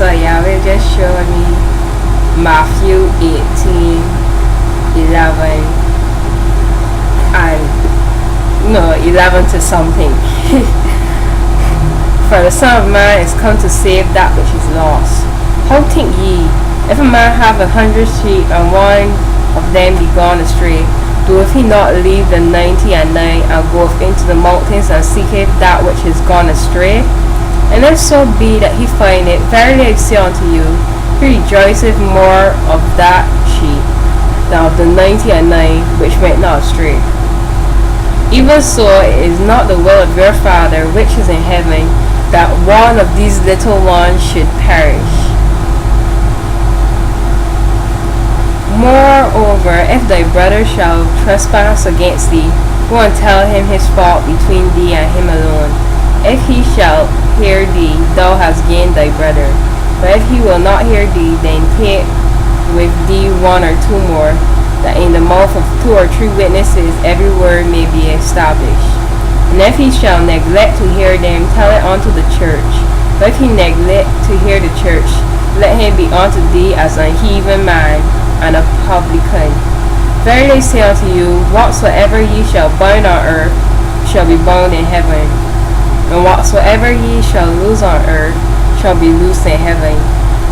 So Yahweh just showed me Matthew 18:11 and 11 to something. For the Son of Man is come to save that which is lost. How think ye, if a man have 100 sheep, and one of them be gone astray, doeth he not leave the 99 and goeth into the mountains and seeketh that which is gone astray? And if so be that he find it, verily I say unto you, he rejoiceth more of that sheep than of the 99 which went not astray. Even so, it is not the will of your Father which is in heaven that one of these little ones should perish. Moreover, if thy brother shall trespass against thee, go and tell him his fault between thee and him alone. If he shall hear thee, thou hast gained thy brother. But if he will not hear thee, then take with thee one or two more, that in the mouth of 2 or 3 witnesses every word may be established. And if he shall neglect to hear them, tell it unto the church. But if he neglect to hear the church, let him be unto thee as an heathen man and a publican. Verily I say unto you, whatsoever ye shall bind on earth shall be bound in heaven, and whatsoever ye shall loose on earth shall be loosed in heaven.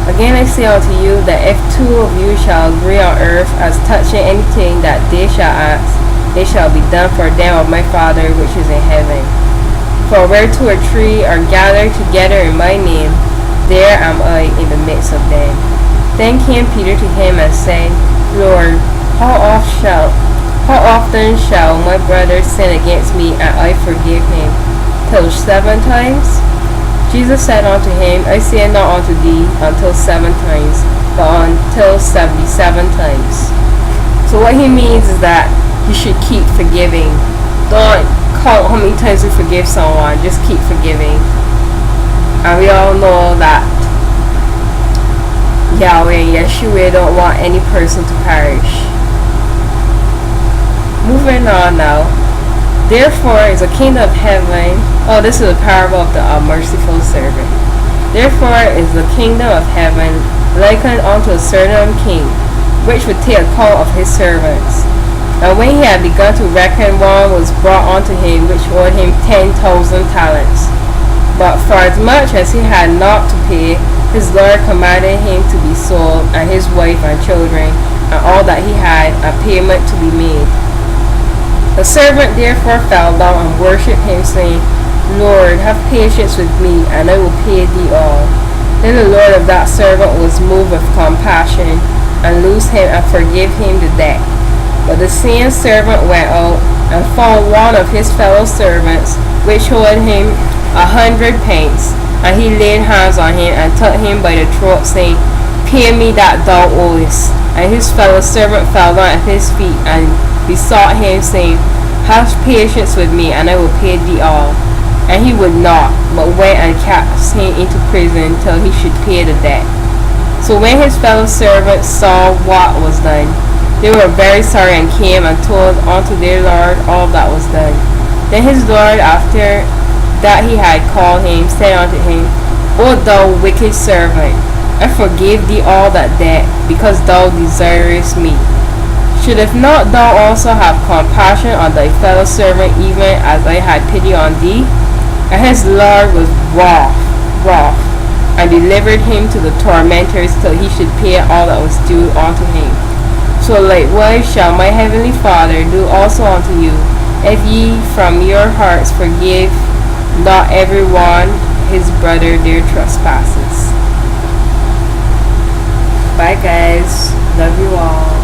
Again I say unto you, that if 2 of you shall agree on earth as touching anything that they shall ask, they shall be done for them of my Father which is in heaven. For where 2 or 3 are gathered together in my name, there am I in the midst of them. Then came Peter to him and said, Lord, how often shall my brother sin against me, and I forgive him? Till 7 times? Jesus said unto him, I say not unto thee until 7 times, but until 77 times. So what he means is that you should keep forgiving. Don't count how many times you forgive someone, just keep forgiving. And we all know that Yahweh and Yeshua don't want any person to perish. Moving on now. Therefore is the kingdom of heaven. Oh, this is a parable of the merciful servant. Therefore is the kingdom of heaven likened unto a certain king, which would take account of his servants. And when he had begun to reckon, one was brought unto him which owed him 10,000 talents. But for as much as he had not to pay, his Lord commanded him to be sold, and his wife and children, and all that he had, a payment to be made. The servant therefore fell down and worshipped him, saying, Lord, have patience with me, and I will pay thee all. Then the Lord of that servant was moved with compassion, and loosed him and forgave him the debt. But the same servant went out and found one of his fellow servants, which owed him 100 pence. And he laid hands on him and took him by the throat, saying, Pay me that thou owest. And his fellow servant fell down at his feet and besought him, saying, Have patience with me, and I will pay thee all. And he would not, but went and cast him into prison till he should pay the debt. So when his fellow servants saw what was done, they were very sorry, and came and told unto their Lord all that was done. Then his Lord, after that he had called him, said unto him, O thou wicked servant, I forgave thee all that debt, because thou desirest me. Shouldst not thou also have compassion on thy fellow servant, even as I had pity on thee? And his Lord was wroth, and delivered him to the tormentors till he should pay all that was due unto him. So likewise shall my heavenly Father do also unto you, if ye from your hearts forgive not every one his brother their trespasses. Bye guys, love you all.